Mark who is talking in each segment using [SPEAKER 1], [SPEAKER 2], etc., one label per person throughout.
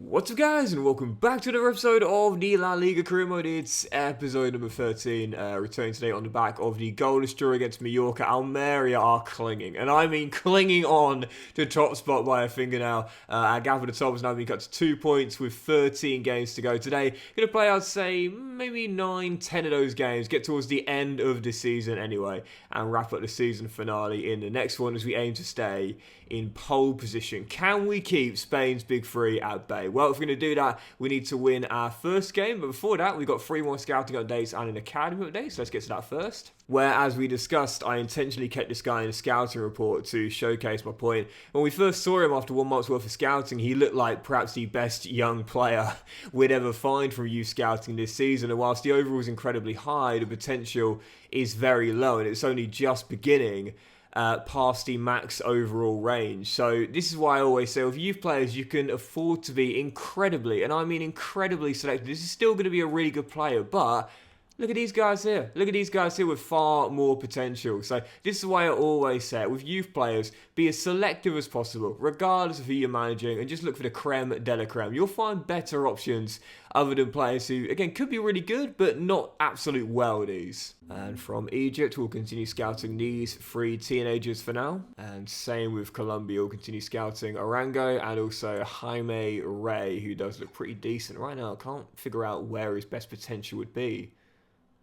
[SPEAKER 1] What's up guys, and welcome back to another episode of the La Liga career mode. It's episode number 13, returning today on the back of the goalless draw against Mallorca. Almeria are clinging, and I mean clinging on to top spot by a fingernail. Our gap at the top has now been cut to 2 points with 13 games to go today. Going to play, I'd say, maybe 9-10 of those games, get towards the end of the season anyway, and wrap up the season finale in the next one as we aim to stay in pole position. Can we keep Spain's big three at bay? Well, if we're going to do that, we need to win our first game. But before that, we've got 3 more scouting updates and an academy update. So let's get to that first. Where, as we discussed, I intentionally kept this guy in a scouting report to showcase my point. When we first saw him after 1 month's worth of scouting, he looked like perhaps the best young player we'd ever find from youth scouting this season. And whilst the overall is incredibly high, the potential is very low, and it's only just beginning past the max overall range. So this is why I always say with youth players you can afford to be incredibly, and I mean incredibly selective. This is still going to be a really good player, but look at these guys here. Look at these guys here with far more potential. So this is why I always say with youth players, be as selective as possible, regardless of who you're managing, and just look for the creme de la creme. You'll find better options other than players who, again, could be really good, but not absolute worldies. And from Egypt, we'll continue scouting these 3 teenagers for now. And same with Colombia, we'll continue scouting Arango and also Jaime Ray, who does look pretty decent right now. I can't figure out where his best potential would be.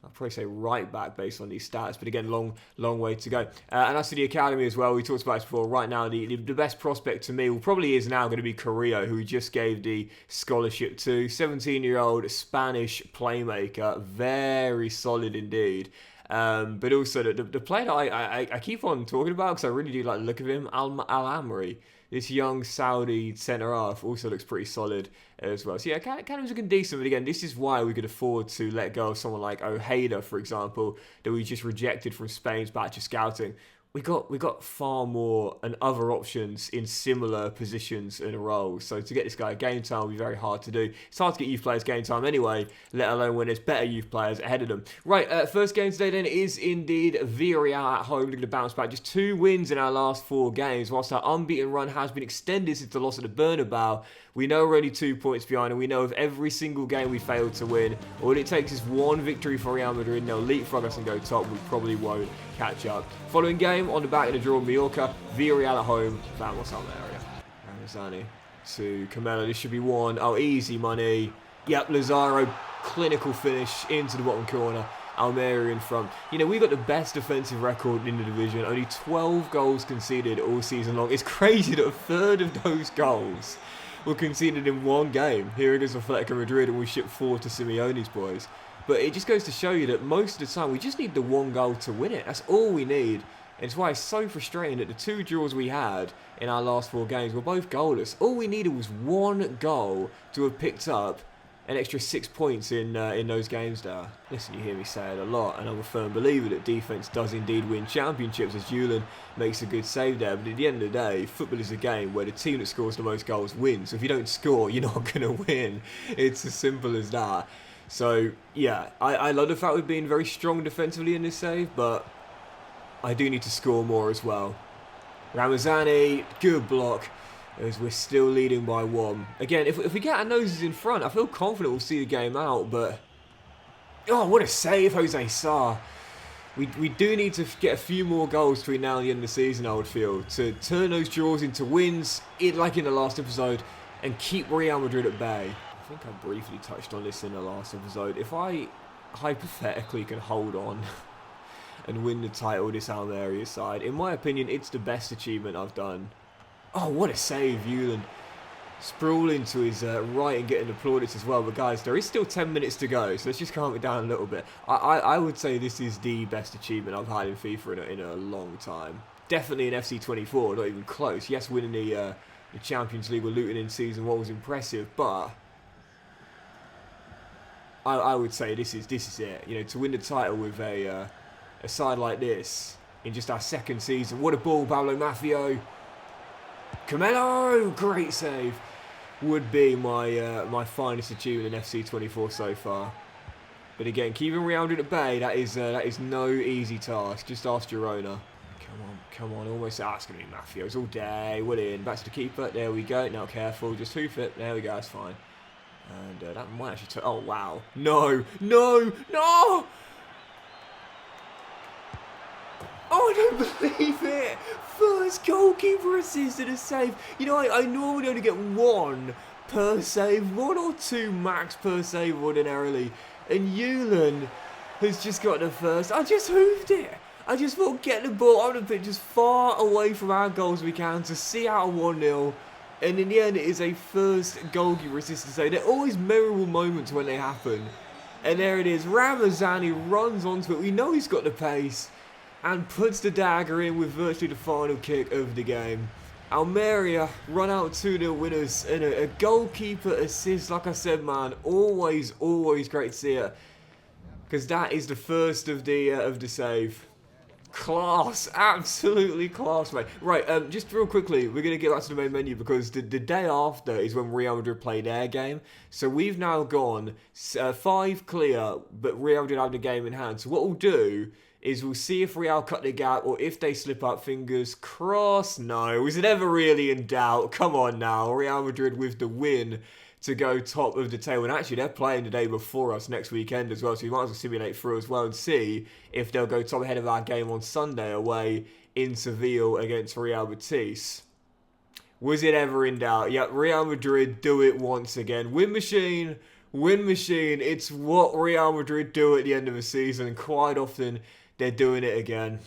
[SPEAKER 1] I'll probably say right back based on these stats, but again, long way to go. And as for the academy as well, we talked about this before. Right now, the best prospect to me, well, probably is now going to be Carrillo, who we just gave the scholarship to. 17-year-old Spanish playmaker, very solid indeed. But also the player that I keep on talking about, because I really do like the look of him, Al-Amri. This young Saudi centre-half also looks pretty solid as well. So yeah, Academy's looking decent, but again, this is why we could afford to let go of someone like Ojeda, for example, that we just rejected from Spain's batch of scouting. We got far more and other options in similar positions and roles. So to get this guy game time will be very hard to do. It's hard to get youth players game time anyway, let alone when there's better youth players ahead of them. Right, first game today then is indeed Villarreal at home. Looking to bounce back. Just 2 wins in our last 4 games. Whilst our unbeaten run has been extended since the loss at the Bernabeu, we know we're only 2 points behind, and we know with every single game we failed to win, all it takes is 1 victory for Real Madrid, and they'll leapfrog us and go top. We probably won't catch up. Following game, on the back of the draw, Mallorca, Villarreal at home, Vamos Almeria. Ramazani to Camelo, this should be 1. Oh, easy money. Yep, Lazaro, clinical finish into the bottom corner. Almeria in front. You know, we've got the best defensive record in the division. Only 12 goals conceded all season long. It's crazy that a third of those goals were conceded in 1 game here against Atletico Madrid, and we shipped 4 to Simeone's boys. But it just goes to show you that most of the time we just need the 1 goal to win it. That's all we need. And it's why it's so frustrating that the 2 draws we had in our last 4 games were both goalless. All we needed was 1 goal to have picked up an extra 6 points in those games there. Listen, you hear me say it a lot, and I'm a firm believer that defence does indeed win championships, as Julian makes a good save there. But at the end of the day, football is a game where the team that scores the most goals wins. So if you don't score, you're not going to win. It's as simple as that. So, yeah, I love the fact we've been very strong defensively in this save, but I do need to score more as well. Ramazani, good block, as we're still leading by 1. Again, if we get our noses in front, I feel confident we'll see the game out, but oh, what a save, Jose Sarr. We do need to get a few more goals between now and the end of the season, I would feel, to turn those draws into wins, like in the last episode, and keep Real Madrid at bay. I think I briefly touched on this in the last episode. If I hypothetically can hold on and win the title this Almeria side, in my opinion, it's the best achievement I've done. Oh, what a save, Yuland. Sprawling to his right and getting the plaudits as well. But guys, there is still 10 minutes to go, so let's just calm it down a little bit. I would say this is the best achievement I've had in FIFA in a long time. Definitely in FC 24, not even close. Yes, winning the Champions League with Luton in Season 1 was impressive, but I would say this is it. You know, to win the title with a side like this in just our 2nd season. What a ball, Pablo Maffio. Camelo, great save. Would be my finest achievement in FC 24 so far. But again, keeping Real Madrid at bay, that is no easy task. Just ask Girona. Come on, almost. Ah, it's going to be Matthews all day. We're in. Back to the keeper. There we go. Now careful. Just hoof it. There we go. That's fine. And that might actually... Oh, wow. No. No. No. Oh, I don't believe it. First goalkeeper assist and a save. You know, I normally only get one per save. One or two max per save ordinarily. And Eulen has just got the first. I just hoofed it. I just thought, get the ball on the pitch as far away from our goals as we can to see out a 1-0. And in the end, it is a first goalkeeper assist to say. They're always memorable moments when they happen. And there it is. Ramazani runs onto it. We know he's got the pace. And puts the dagger in with virtually the final kick of the game. Almeria run out 2-0 winners. And a goalkeeper assist, like I said, man. Always great to see it. Because that is the first of the save. Class, absolutely class, mate. Right, just real quickly, we're going to get back to the main menu because the day after is when Real Madrid play their game. So we've now gone 5 clear, but Real Madrid have the game in hand. So what we'll do is we'll see if Real cut the gap or if they slip up. Fingers crossed. No, is it ever really in doubt? Come on now, Real Madrid with the win to go top of the table. And actually, they're playing the day before us next weekend as well, so we might as well simulate through as well and see if they'll go top ahead of our game on Sunday away in Seville against Real Betis. Was it ever in doubt? Yep, Real Madrid do it once again. Win machine. It's what Real Madrid do at the end of a season, and quite often they're doing it again.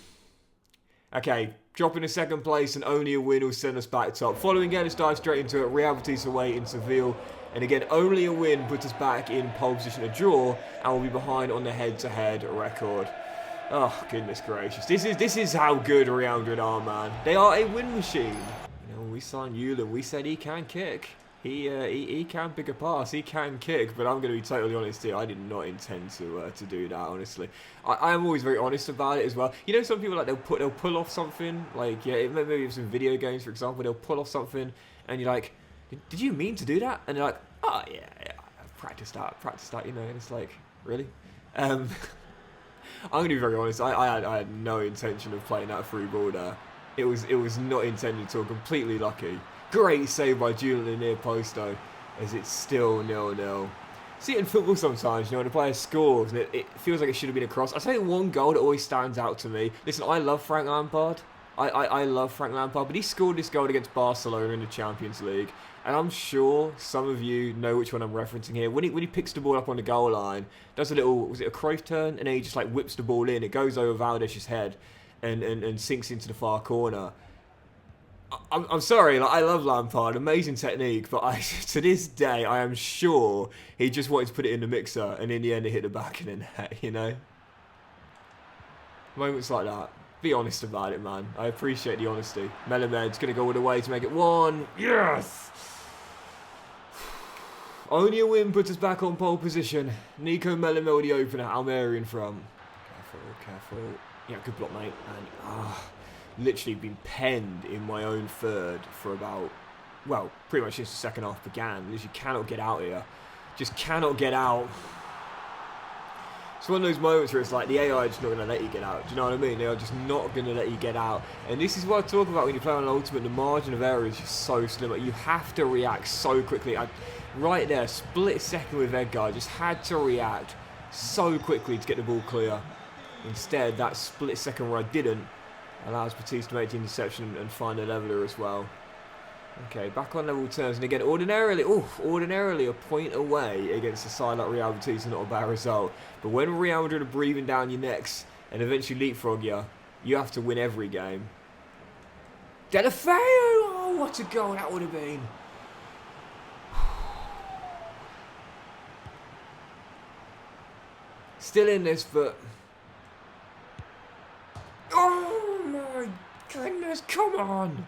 [SPEAKER 1] Okay, dropping to second place and only a win will send us back top. Following again, let's dive straight into it. Real Betis away in Seville. And again, only a win puts us back in pole position, a draw, and we'll be behind on the head-to-head record. Oh, goodness gracious. This is how good Real Madrid are, man. They are a win machine. You know, we signed Eulen. We said he can kick. He can pick a pass. He can kick. But I'm going to be totally honest here. I did not intend to do that, honestly. I am always very honest about it as well. You know, some people, like, they'll pull off something. Like, yeah, maybe some video games, for example. They'll pull off something, and you're like, did you mean to do that? And they're like, oh, yeah, I've practiced that, you know, and it's like, really? I'm going to be very honest, I had no intention of playing that through ball there. It was not intended at all, completely lucky. Great save by Julian in the near post, though, as it's still 0-0. See it in football sometimes, you know, when a player scores, and it feels like it should have been a cross. I'll tell you one goal that always stands out to me. Listen, I love Frank Lampard. I love Frank Lampard, but he scored this goal against Barcelona in the Champions League. And I'm sure some of you know which one I'm referencing here. When he picks the ball up on the goal line, does a little, was it a Cruyff turn? And then he just like whips the ball in. It goes over Valdez's head and sinks into the far corner. I'm sorry, like, I love Lampard, amazing technique, but to this day, I am sure he just wanted to put it in the mixer, and in the end, it hit the back of the net, you know? Moments like that. Be honest about it, man. I appreciate the honesty. Melamed's going to go all the way to make it 1. Yes! Only a win puts us back on pole position. Nico Melamed, the opener, Almerian from. Careful. Yeah, good block, mate. And, literally been penned in my own third for about, well, pretty much since the second half began. Literally cannot get out here. Just cannot get out. It's one of those moments where it's like the AI is just not going to let you get out. Do you know what I mean? They are just not going to let you get out. And this is what I talk about when you play on an Ultimate. The margin of error is just so slim. You have to react so quickly. Right there, split second with Edgar. I just had to react so quickly to get the ball clear. Instead, that split second where I didn't allows Betis to make the interception and find a leveler as well. Okay, back on level terms, and again, ordinarily a point away against a side like Real Betis is not a bad result. But when Real Madrid are breathing down your necks and eventually leapfrog you, you have to win every game. Delafeu! Oh, what a goal that would have been. Still in this, but... Oh my goodness, come on!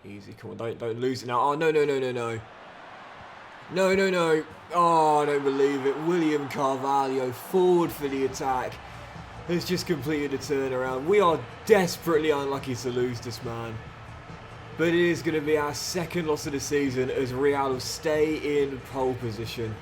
[SPEAKER 1] Easy, come on, don't lose it now. Oh, no. No. Oh, I don't believe it. William Carvalho, forward for the attack, has just completed a turnaround. We are desperately unlucky to lose this, man. But it is going to be our second loss of the season as Real stay in pole position.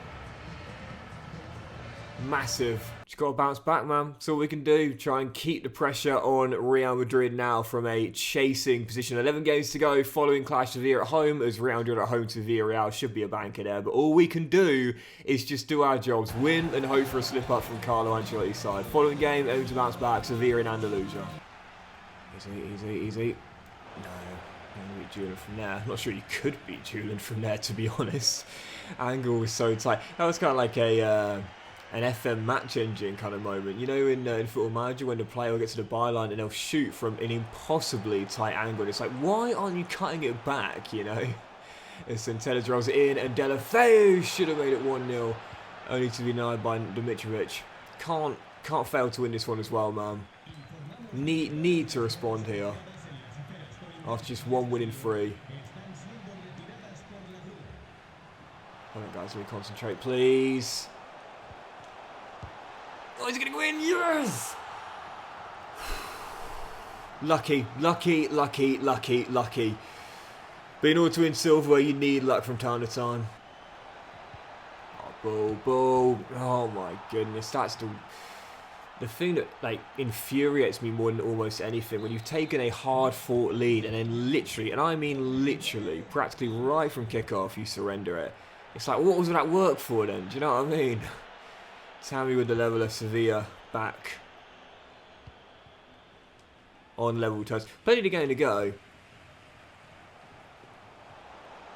[SPEAKER 1] Massive. Just got to bounce back, man. That's all we can do. Try and keep the pressure on Real Madrid now from a chasing position. 11 games to go following clash of Sevilla at home, as Real Madrid at home to Villarreal. Should be a banker there. But all we can do is just do our jobs. Win and hope for a slip up from Carlo Ancelotti's side. Following game, aim to bounce back. Sevilla in Andalusia. Easy. No. Beat Julian from there. I'm not sure you could beat Julian from there, to be honest. Angle was so tight. That was kind of like an FM match engine kind of moment. You know, in Football Manager, when the player will get to the byline and they'll shoot from an impossibly tight angle. It's like, why aren't you cutting it back, you know? As Centella rolls it in, and Delafeu should have made it 1-0. Only to be denied by Dimitrovic. Can't fail to win this one as well, man. Need to respond here. After just one win in 3. Come on, guys, let me concentrate, please. Oh, he's going to win! Yes! Lucky. But in order to win silverware, you need luck from time to time. Oh, ball. Oh, my goodness. That's the thing that like infuriates me more than almost anything, when you've taken a hard-fought lead and then literally, and I mean literally, practically right from kickoff, you surrender it. It's like, what was that work for then? Do you know what I mean? Tell me with the level of Sevilla back on level terms. Plenty of game to go.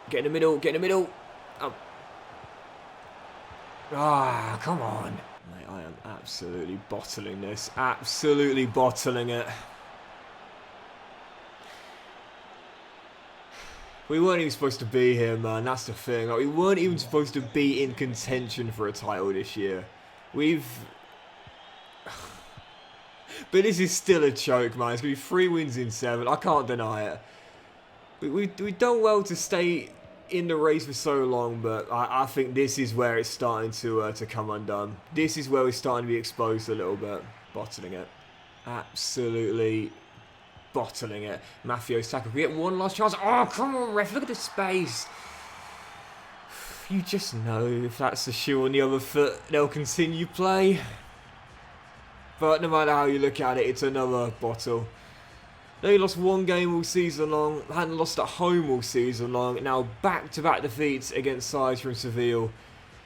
[SPEAKER 1] Get in the middle. Oh. Ah, come on. Mate, I am absolutely bottling this. Absolutely bottling it. We weren't even supposed to be here, man. That's the thing. Like, we weren't even supposed to be in contention for a title this year. But this is still a choke, man. It's going to be 3 wins in 7. I can't deny it. But we've done well to stay in the race for so long, but I think this is where it's starting to come undone. This is where we're starting to be exposed a little bit. Bottling it. Absolutely bottling it. Mafio's tackle. We get one last chance. Oh, come on, ref. Look at the space. You just know if that's the shoe on the other foot, they'll continue play. But no matter how you look at it, it's another bottle. They lost 1 game all season long, hadn't lost at home all season long. Now back-to-back defeats against sides from Seville,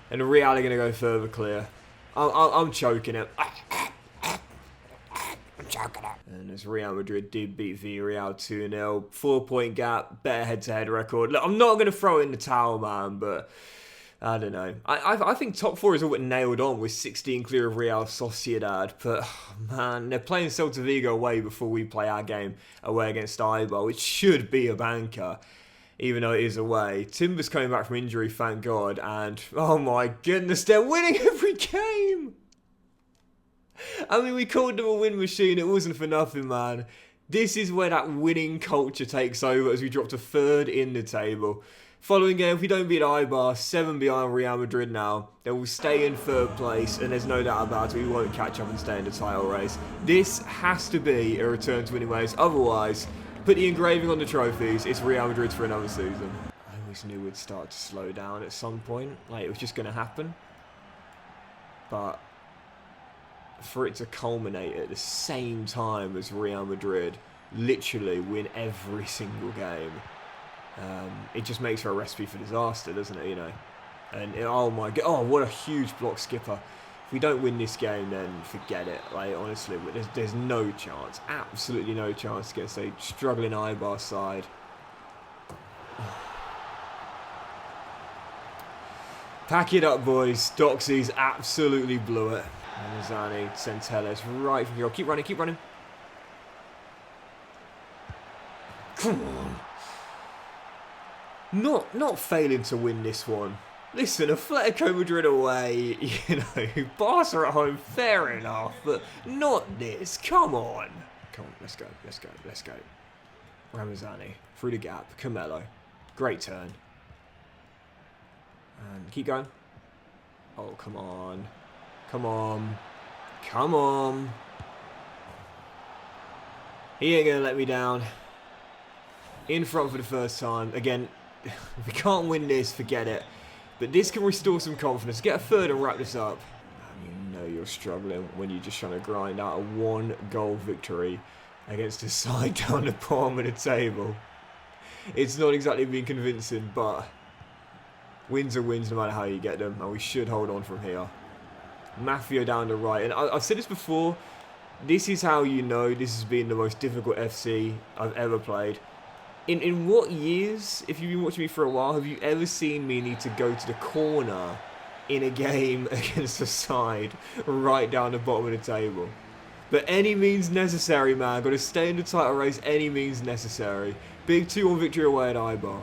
[SPEAKER 1] and Real are going to go further clear. I'm choking it. I'm choking it. And as Real Madrid did beat Villarreal 2-0, 4-point gap, better head-to-head record. Look, I'm not going to throw it in the towel, man, but I don't know. I think top 4 is all but nailed on with 16 clear of Real Sociedad. But, oh, man, they're playing Celta Vigo away before we play our game away against Eibar, which should be a banker, even though it is away. Timber's coming back from injury, thank God. And, oh my goodness, they're winning every game. I mean, we called them a win machine. It wasn't for nothing, man. This is where that winning culture takes over as we drop to 3rd in the table. Following game, if we don't beat Eibar, 7 behind Real Madrid now, they will stay in 3rd place, and there's no doubt about it, we won't catch up and stay in the title race. This has to be a return to winning ways, otherwise, put the engraving on the trophies, it's Real Madrid for another season. I always knew we'd start to slow down at some point, like it was just going to happen. But for it to culminate at the same time as Real Madrid, literally win every single game, it just makes for a recipe for disaster, doesn't it, you know? And oh my god, oh, what a huge block skipper. If we don't win this game, then forget it. Like, honestly, there's no chance, absolutely no chance against a struggling Eibar side. Pack it up, boys. Doxies absolutely blew it. Ramazani, Centelles, right from here. Keep running. Come on. Not failing to win this one. Listen, Atletico Madrid away, you know, Barca at home, fair enough, but not this. Come on. Come on, let's go. Ramazani, through the gap, Camelo. Great turn. And keep going. Oh, come on. He ain't gonna let me down. In front for the first time. Again, if we can't win this, forget it. But this can restore some confidence. Get a 3rd and wrap this up. You you're struggling when you're just trying to grind out a 1-goal victory against a side down the bottom of the table. It's not exactly being convincing, but wins are wins no matter how you get them, and we should hold on from here. Mafia down the right, and I've said this before, this is how you know this has been the most difficult FC I've ever played. In what years, if you've been watching me for a while, have you ever seen me need to go to the corner in a game against a side right down the bottom of the table? But any means necessary, man. Got to stay in the title race, any means necessary. Big 2-1 victory away at Eibar.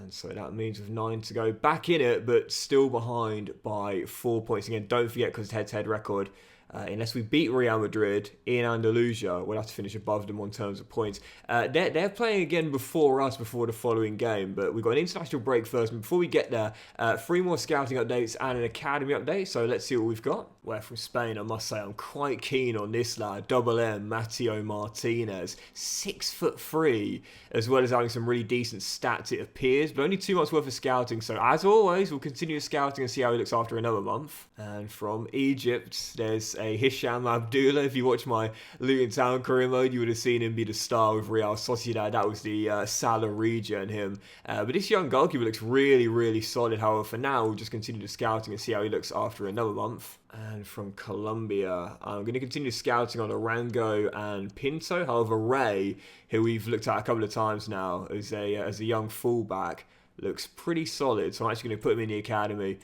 [SPEAKER 1] And so that means with 9 to go, back in it, but still behind by 4 points. Again, don't forget, because it's head-to-head record, unless we beat Real Madrid in Andalusia, we'll have to finish above them on terms of points. They're playing again before us, before the following game, but we've got an international break first. And before we get there, 3 more scouting updates and an academy update, so let's see what we've got. Well, from Spain, I must say, I'm quite keen on this lad, Double M, Mateo Martinez, 6'3", as well as having some really decent stats, it appears, but only 2 months worth of scouting, so as always, we'll continue scouting and see how he looks after another month. And from Egypt, there's a Hisham Abdullah. If you watch my Luton Town career mode, you would have seen him be the star with Real Sociedad. That was the Salah region, him. But this young goalkeeper looks really, really solid. However, for now, we'll just continue the scouting and see how he looks after another month. And from Colombia, I'm going to continue scouting on Arango and Pinto. However, Ray, who we've looked at a couple of times now as a young fullback, looks pretty solid. So I'm actually going to put him in the academy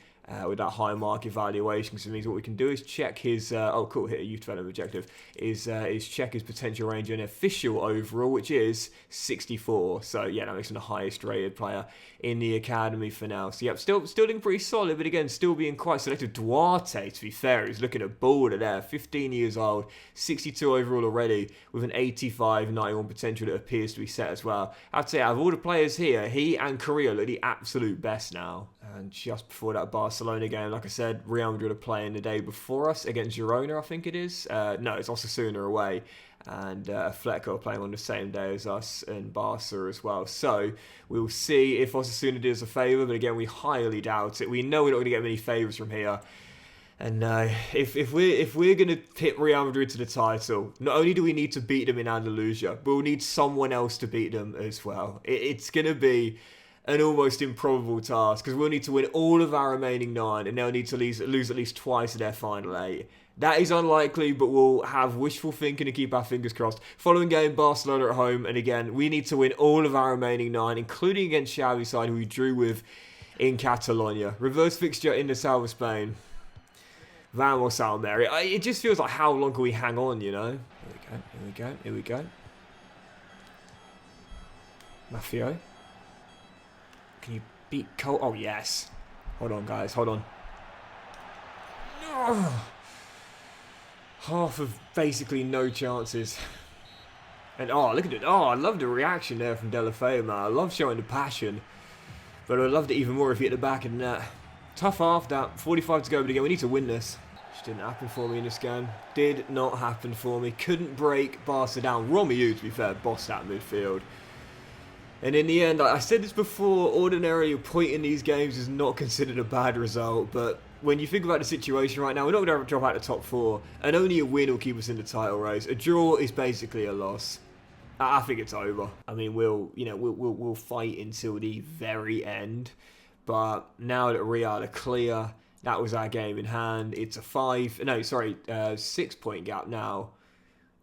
[SPEAKER 1] with that high mark evaluation. So it means what we can do is check his, hit a youth development objective, is check his potential range and official overall, which is 64. So yeah, that makes him the highest rated player in the academy for now. So yeah, still looking pretty solid, but again, still being quite selective. Duarte, to be fair, is looking at baller there, 15 years old, 62 overall already, with an 85, 91 potential that appears to be set as well. I'd say out of all the players here, he and Correa look the absolute best now. And just before that Barcelona game, like I said, Real Madrid are playing the day before us against Girona, I think it is. No, it's Osasuna away. And Atletico are playing on the same day as us and Barca as well. So we'll see if Osasuna does us a favour. But again, we highly doubt it. We know we're not going to get many favours from here. And if we're going to pit Real Madrid to the title, not only do we need to beat them in Andalusia, but we'll need someone else to beat them as well. It's going to be an almost improbable task, because we'll need to win all of our remaining 9 and they'll need to lose at least twice of their final 8. That is unlikely, but we'll have wishful thinking to keep our fingers crossed. Following game, Barcelona at home, and again, we need to win all of our remaining 9, including against Xavi's side, who we drew with in Catalonia. Reverse fixture in the south of Spain. Vamos, Almeria. It just feels like, how long can we hang on, you know? Here we go. Mafio. Can you beat Cole? Oh, yes. Hold on, guys. Hold on. Oh. Half of basically no chances. And, oh, look at it. Oh, I love the reaction there from Delafeu, man. I love showing the passion. But I loved it even more if he hit the back of the net. Tough half, that. 45 to go, but again, we need to win this. Which didn't happen for me in this game. Did not happen for me. Couldn't break Barca down. Romelu, to be fair, bossed that midfield. And in the end, I said this before, ordinarily a point in these games is not considered a bad result, but when you think about the situation right now, we're not going to drop out the top 4, and only a win will keep us in the title race. A draw is basically a loss. I think it's over. I mean, we'll fight until the very end, but now that Real are clear, that was our game in hand. It's a 6-point gap now.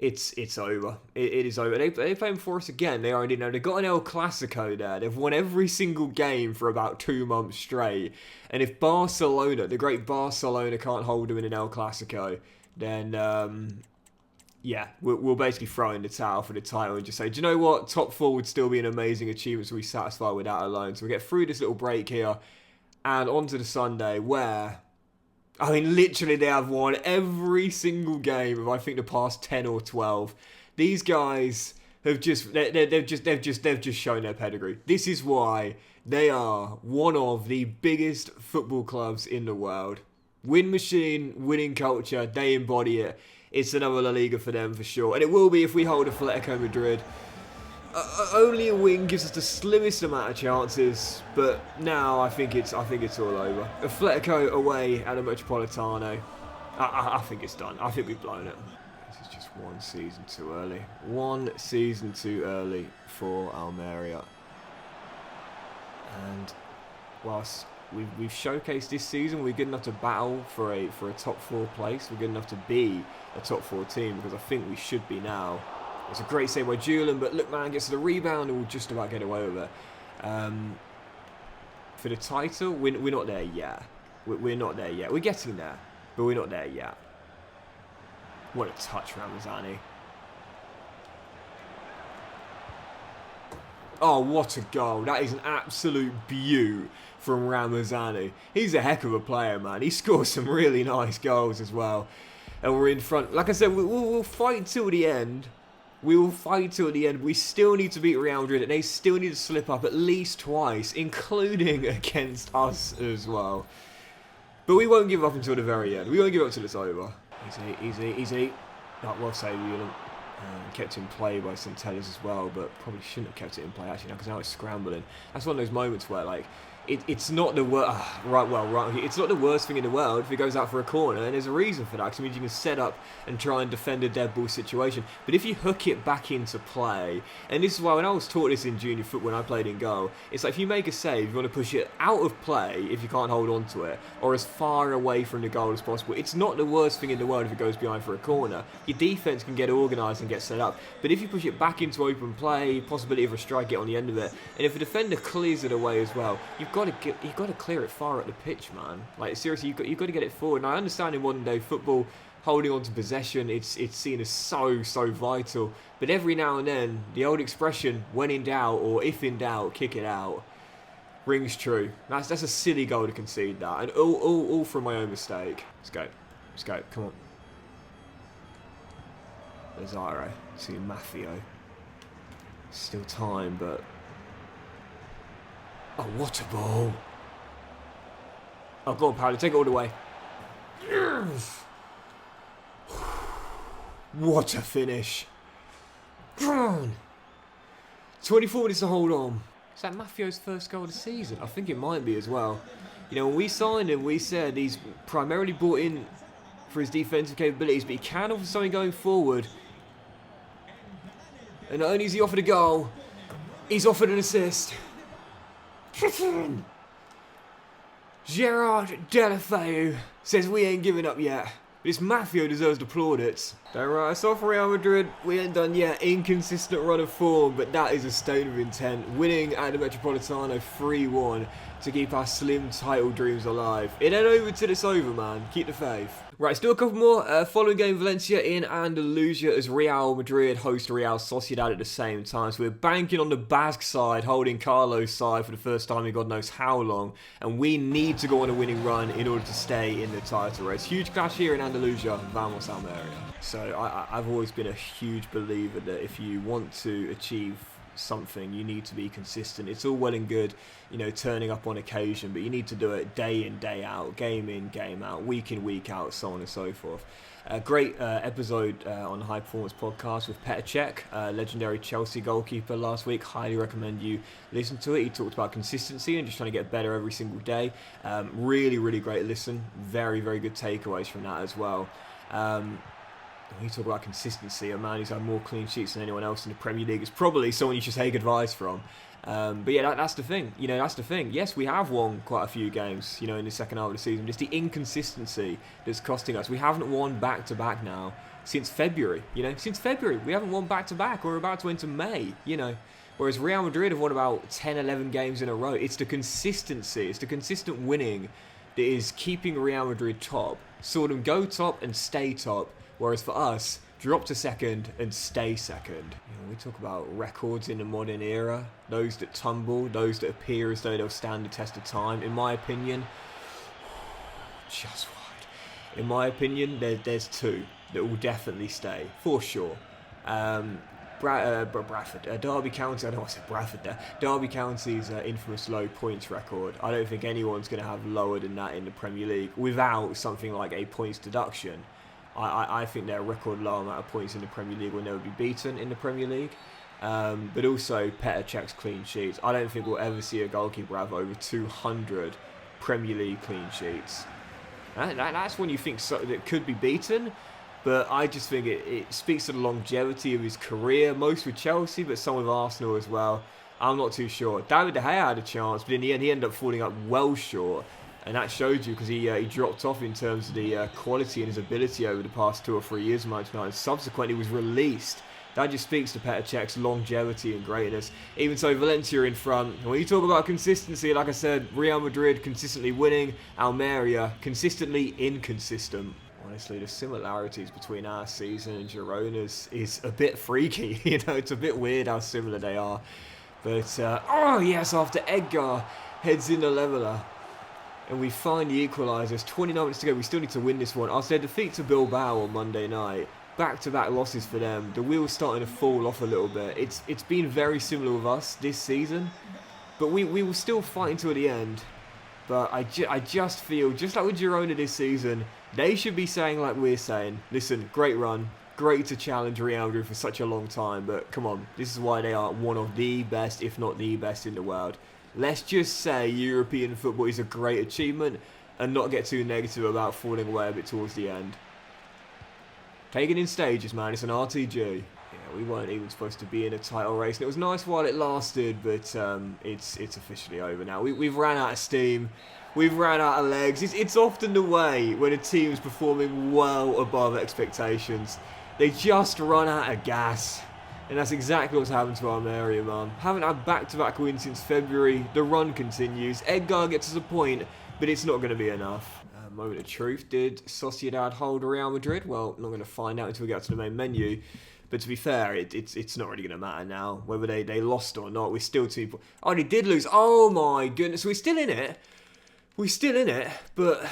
[SPEAKER 1] It's over. It is over. They're playing for us again. They already know. They've got an El Clasico there. They've won every single game for about 2 months straight. And if Barcelona, the great Barcelona, can't hold them in an El Clasico, then, yeah, we'll basically throw in the towel for the title and just say, do you know what? Top 4 would still be an amazing achievement, so we're satisfied with that alone. So we get through this little break here and onto the Sunday where, I mean, literally, they have won every single game of, I think, the past 10 or 12. These guys have they've just shown their pedigree. This is why they are one of the biggest football clubs in the world. Win machine, winning culture, they embody it. It's another La Liga for them for sure, and it will be if we hold Atletico Madrid. Only a win gives us the slimmest amount of chances, but now I think it's all over. Atletico away at the Metropolitano. I think it's done. I think we've blown it. This is just one season too early. One season too early for Almeria. And whilst we've showcased this season, we're good enough to battle for a top 4 place. We're good enough to be a top 4 team, because I think we should be now. It's a great save by Julian, but look, man, gets to the rebound and we'll just about get away with it. For the title, we're not there yet. We're not there yet. We're getting there, but we're not there yet. What a touch, Ramazani. Oh, what a goal. That is an absolute beaut from Ramazani. He's a heck of a player, man. He scores some really nice goals as well. And we're in front. Like I said, we'll fight till the end. We will fight till the end. We still need to beat Real Madrid, and they still need to slip up at least twice, including against us as well. But we won't give up until the very end. We won't give up until it's over. Easy. Oh, well saved, Julian. Kept in play by Centellas as well, but probably shouldn't have kept it in play actually now, because now it's scrambling. That's one of those moments where, like, it's not the worst. It's not the worst thing in the world if it goes out for a corner, and there's a reason for that, because it means you can set up and try and defend a dead ball situation. But if you hook it back into play, and this is why when I was taught this in junior football when I played in goal, it's like if you make a save, you want to push it out of play if you can't hold on to it, or as far away from the goal as possible. It's not the worst thing in the world if it goes behind for a corner. Your defense can get organised and get set up, but if you push it back into open play, possibility of a strike, get on the end of it, and if a defender clears it away as well, you've got to clear it far up the pitch, man. Like, seriously, you've got to get it forward. And I understand in modern day football, holding on to possession, it's seen as so vital. But every now and then, the old expression, when in doubt, or if in doubt, kick it out, rings true. That's a silly goal to concede that, and all from my own mistake. Let's go, come on. Lazaro, see Maffio. Still time, but oh, what a ball. Oh, go on, Paolo, take it all the way. Yes. What a finish. 24 minutes to hold on. Is that Maffio's first goal of the season? I think it might be as well. You know, when we signed him, we said he's primarily brought in for his defensive capabilities, but he can offer something going forward. And not only is he offered a goal, he's offered an assist. Gerard Deulofeu says we ain't giving up yet. But this Maffio deserves the plaudits. Don't write us off, Real Madrid. We ain't done yet. Inconsistent run of form, but that is a stain of intent. Winning at the Metropolitano 3-1 to keep our slim title dreams alive. It ain't over till it's over, man. Keep the faith. Right, still a couple more. Following game, Valencia in Andalusia as Real Madrid host Real Sociedad at the same time. So we're banking on the Basque side, holding Carlos' side for the first time in God knows how long. And we need to go on a winning run in order to stay in the title race. Huge clash here in Andalusia. Vamos Almeria. So I've always been a huge believer that if you want to achieve something, you need to be consistent. It's all well and good, you know, turning up on occasion, but you need to do it day in, day out, game in, game out, week in, week out, so on and so forth. A great episode on the High Performance Podcast with Petr Cech, legendary Chelsea goalkeeper last week. Highly recommend you listen to it. He talked about consistency and just trying to get better every single day. Really great listen. Very good takeaways from that as well. When you talk about consistency, a man who's had more clean sheets than anyone else in the Premier League is probably someone you should take advice from. But yeah, that's the thing. You know, that's the thing. Yes, we have won quite a few games, you know, in the second half of the season. It's the inconsistency that's costing us. We haven't won back-to-back now since February. You know, since February. We haven't won back-to-back. We're about to enter May, you know. Whereas Real Madrid have won about 10, 11 games in a row. It's the consistency. It's the consistent winning that is keeping Real Madrid top. Saw them go top and stay top. Whereas for us, drop to second and stay second. You know, we talk about records in the modern era, those that tumble, those that appear as though they'll stand the test of time. In my opinion, just wide. In my opinion, there's two that will definitely stay, for sure. Bradford, Derby County, I don't want to say Bradford there. Derby County's infamous low points record. I don't think anyone's going to have lower than that in the Premier League without something like a points deduction. I think their record low amount of points in the Premier League will never be beaten in the Premier League. But also Petr Cech's clean sheets. I don't think we'll ever see a goalkeeper have over 200 Premier League clean sheets. That's when you think that could be beaten. But I just think it speaks to the longevity of his career, most with Chelsea, but some with Arsenal as well. I'm not too sure. David De Gea had a chance, but in the end he ended up falling up well short. And that showed you because he dropped off in terms of the quality and his ability over the past 2 or 3 years of Manchester United. Subsequently was released. That just speaks to Petr Cech's longevity and greatness. Even so, Valencia in front. And when you talk about consistency, like I said, Real Madrid consistently winning, Almeria consistently inconsistent. Honestly, the similarities between our season and Girona's is a bit freaky. You know, it's a bit weird how similar they are. But, oh yes, after Edgar heads in the leveller. And we find the equaliser. There's 29 minutes to go. We still need to win this one. After their defeat to Bilbao on Monday night, back-to-back losses for them. The wheel's starting to fall off a little bit. It's been very similar with us this season. But we will still fight until the end. But I just feel, just like with Girona this season, they should be saying like we're saying, listen, great run. Great to challenge Real Madrid for such a long time. But come on, this is why they are one of the best, if not the best in the world. Let's just say European football is a great achievement and not get too negative about falling away a bit towards the end. Take it in stages, man. It's an RTG. Yeah, we weren't even supposed to be in a title race. And it was nice while it lasted, but it's officially over now. We've ran out of steam. We've ran out of legs. It's often the way when a team's performing well above expectations. They just run out of gas. And that's exactly what's happened to Almeria, man. Haven't had back-to-back wins since February. The run continues. Edgar gets us a point, but it's not going to be enough. Moment of truth. Did Sociedad hold Real Madrid? Well, not going to find out until we get to the main menu. But to be fair, it's not really going to matter now. Whether they lost or not, we're still 2 points. Oh, they did lose. Oh, my goodness. We're still in it. We're still in it, but...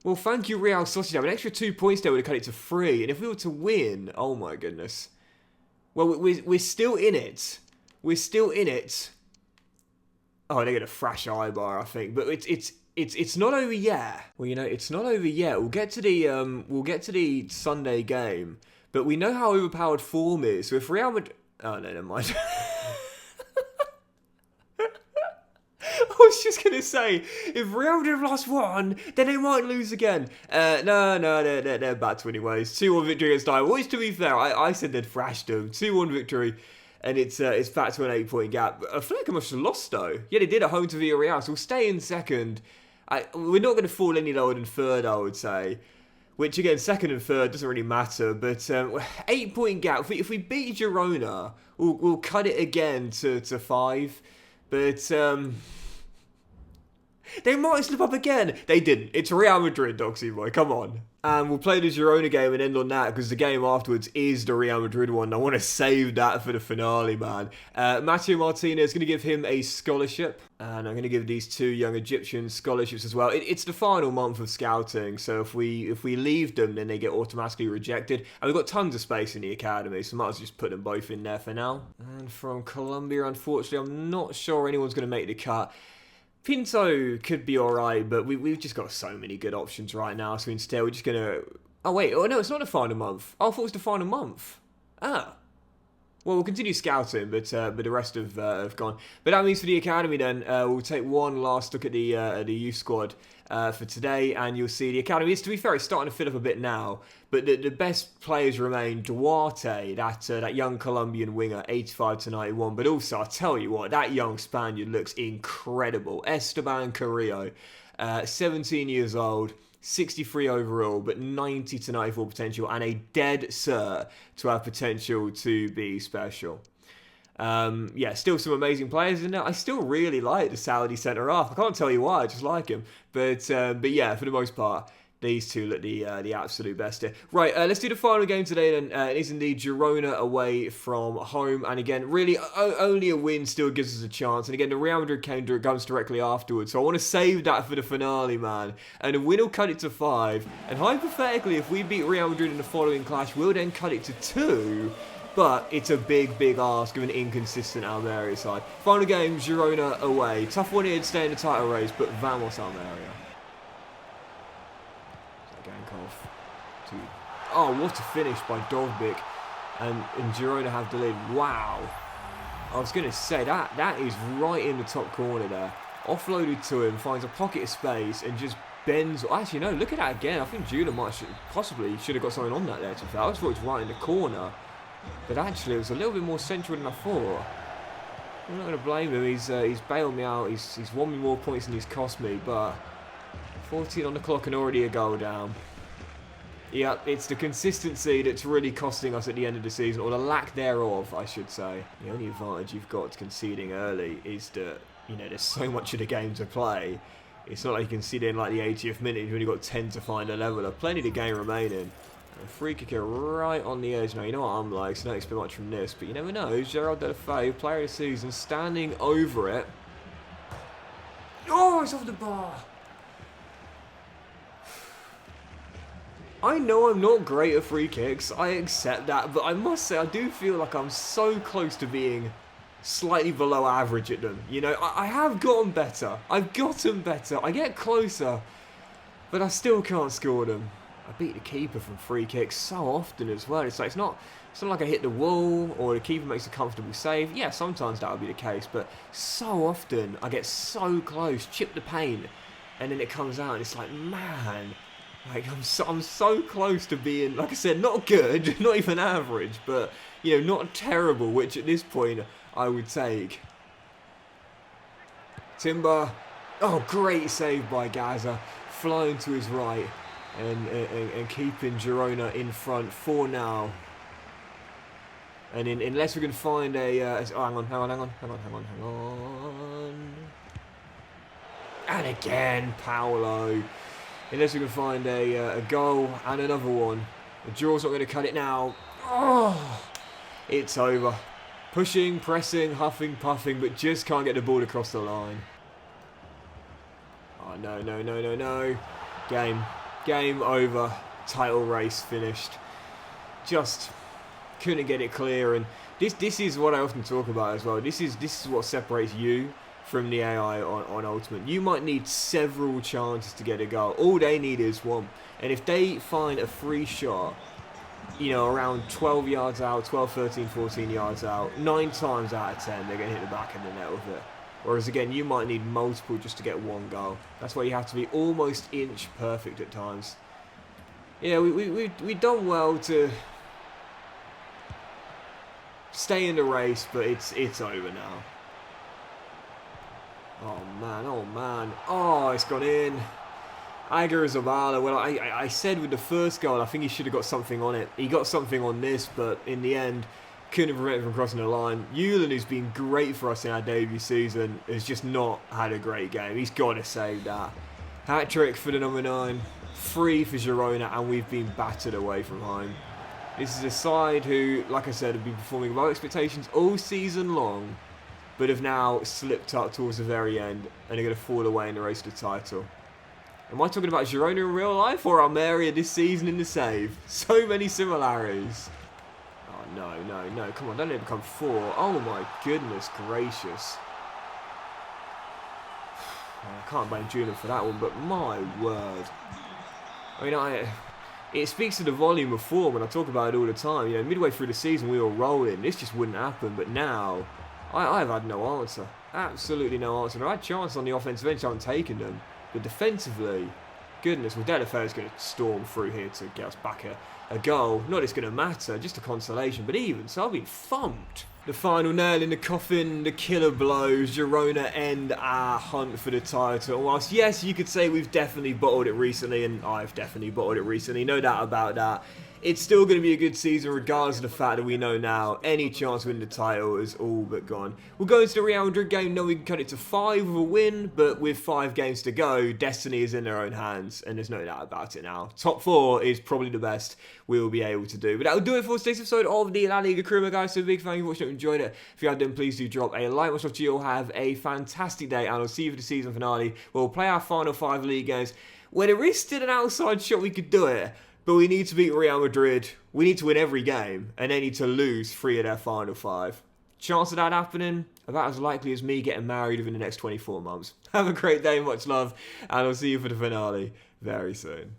[SPEAKER 1] Well, thank you, Real Sociedad. An extra 2 points there would have cut it to 3. And if we were to win... Oh, my goodness. Well, we're still in it. We're still in it. Oh, they're going to thrash Eibar, I think. But it's not over yet. Well, you know, it's not over yet. We'll get to the Sunday game. But we know how overpowered form is. So if Real Madrid... Oh, no, never mind. I was just going to say, if Real Madrid have lost 1, then they might lose again. No, they're back to winning ways. 2-1 victory against Eibar. Which, to be fair, I said they'd thrashed them. 2-1 victory, and it's back to an 8-point gap. I feel like I must have lost, though. Yeah, they did at home to Villarreal, so we'll stay in second. We're not going to fall any lower than third, I would say. Which, again, second and third doesn't really matter. But 8-point gap. If we beat Girona, we'll cut it again to 5. But... They might slip up again. They didn't. It's Real Madrid, Doxy boy. Come on. And we'll play the Girona game and end on that because the game afterwards is the Real Madrid one. I want to save that for the finale, man. Matteo Martinez is going to give him a scholarship. And I'm going to give these 2 young Egyptians scholarships as well. It's the final month of scouting. So if we leave them, then they get automatically rejected. And we've got tons of space in the academy. So might as well just put them both in there for now. And from Colombia, unfortunately, I'm not sure anyone's going to make the cut. Pinto could be alright, but we've just got so many good options right now, so instead we're just going to... Oh, wait. Oh, no, it's not the final month. Oh, I thought it was the final month. Ah. Well, we'll continue scouting, but the rest have gone. But that means for the academy, then, we'll take one last look at the youth squad for today, and you'll see the academy. To be fair, it's starting to fill up a bit now, but the best players remain Duarte, that young Colombian winger, 85 to 91. But also, I'll tell you what, that young Spaniard looks incredible. Esteban Carrillo, 17 years old. 63 overall, but 90 to 94 potential, and a dead cert to have potential to be special. Yeah, still some amazing players in there. I still really like the Saudi centre-half. I can't tell you why, I just like him. But yeah, for the most part, these 2 look the absolute best here. Right, let's do the final game today then. It is indeed Girona away from home. And again, really, only a win still gives us a chance. And again, the Real Madrid game comes directly afterwards. So I want to save that for the finale, man. And a win will cut it to 5. And hypothetically, if we beat Real Madrid in the following clash, we'll then cut it to 2. But it's a big ask of an inconsistent Almeria side. Final game, Girona away. Tough one here to stay in the title race, but vamos Almeria. Oh, what a finish by Dovbyk. And Girona have the lead. Wow. I was going to say, that is right in the top corner there. Offloaded to him, finds a pocket of space, and just bends. Actually, no, look at that again. I think Judah possibly should have got something on that there, to be fair. I just thought it was right in the corner. But actually, it was a little bit more central than I thought. I'm not going to blame him. He's bailed me out. He's won me more points than he's cost me. But 14 on the clock and already a goal down. Yeah, it's the consistency that's really costing us at the end of the season, or the lack thereof, I should say. The only advantage you've got to conceding early is that, you know, there's so much of the game to play. It's not like you concede in like the 80th minute. You've only got 10 to find a leveler. Plenty of the game remaining. A free kicker right on the edge. Now, you know what I'm like, so don't expect much from this. But you never know. Gerald Delafeu, player of the season, standing over it. Oh, it's off the bar. I know I'm not great at free kicks. I accept that. But I must say, I do feel like I'm so close to being slightly below average at them. You know, I have gotten better. I've gotten better. I get closer. But I still can't score them. I beat the keeper from free kicks so often as well. It's not like I hit the wall or the keeper makes a comfortable save. Yeah, sometimes that would be the case, but so often I get so close, chip the paint, and then it comes out and it's like, man, like I'm so close to being, like I said, not good, not even average, but you know, not terrible, which at this point I would take. Timber, oh, great save by Gaza, flying to his right. And keeping Girona in front for now. And unless we can find a... oh, hang on. And again, Paolo. Unless we can find a goal and another one. The draw's not going to cut it now. Oh, it's over. Pushing, pressing, huffing, puffing, but just can't get the ball across the line. Oh, no. Game over. Title race finished. Just couldn't get it clear, and this is what I often talk about as well. This is what separates you from the AI on Ultimate. You might need several chances to get a goal. All they need is one. And if they find a free shot, you know, around 12 yards out, 12, 13, 14 yards out, 9 times out of 10 they're going to hit the back of the net with it. Whereas again, you might need multiple just to get one goal. That's why you have to be almost inch perfect at times. Yeah, we've done well to stay in the race, but it's over now. Oh man. Oh, it's gone in. Aguirre Zabala. Well, I said with the first goal, I think he should have got something on it. He got something on this, but in the end, couldn't have prevented from crossing the line. Yulin, who's been great for us in our debut season, has just not had a great game. He's got to save that. Hat-trick for the number 9. 3 for Girona, and we've been battered away from home. This is a side who, like I said, have been performing above expectations all season long, but have now slipped up towards the very end and are going to fall away in the race to the title. Am I talking about Girona in real life or Almeria this season in the save? So many similarities. No, come on, don't let it become 4. Oh my goodness gracious. I can't blame Julian for that one, but my word. I mean, it speaks to the volume of form, and I talk about it all the time. You know, midway through the season we were rolling, this just wouldn't happen, but now, I've had no answer. Absolutely no answer. And I had chances on the offensive end, I haven't taken them. But defensively, goodness, well, Delafeu is going to storm through here to get us back a goal. Not it's going to matter, just a consolation. But even so, I've been thumped. The final nail in the coffin, the killer blows. Girona end our hunt for the title. And whilst, yes, you could say we've definitely bottled it recently, and I've definitely bottled it recently, no doubt about that. It's still going to be a good season regardless of the fact that we know now any chance of winning the title is all but gone. We'll go into the Real Madrid game, knowing we can cut it to 5 with a win, but with 5 games to go, destiny is in their own hands, and there's no doubt about it now. Top 4 is probably the best we will be able to do. But that will do it for today's episode of the La Liga Crema, guys. So big thank you for watching, enjoyed it. If you have done, please do drop a like. Much love to you all. Have a fantastic day, and I'll see you for the season finale. We'll play our final 5 league games. Where there is still an outside shot we could do it, but we need to beat Real Madrid. We need to win every game, and they need to lose 3 of their final 5. Chance of that happening? About as likely as me getting married within the next 24 months. Have a great day, much love, and I'll see you for the finale very soon.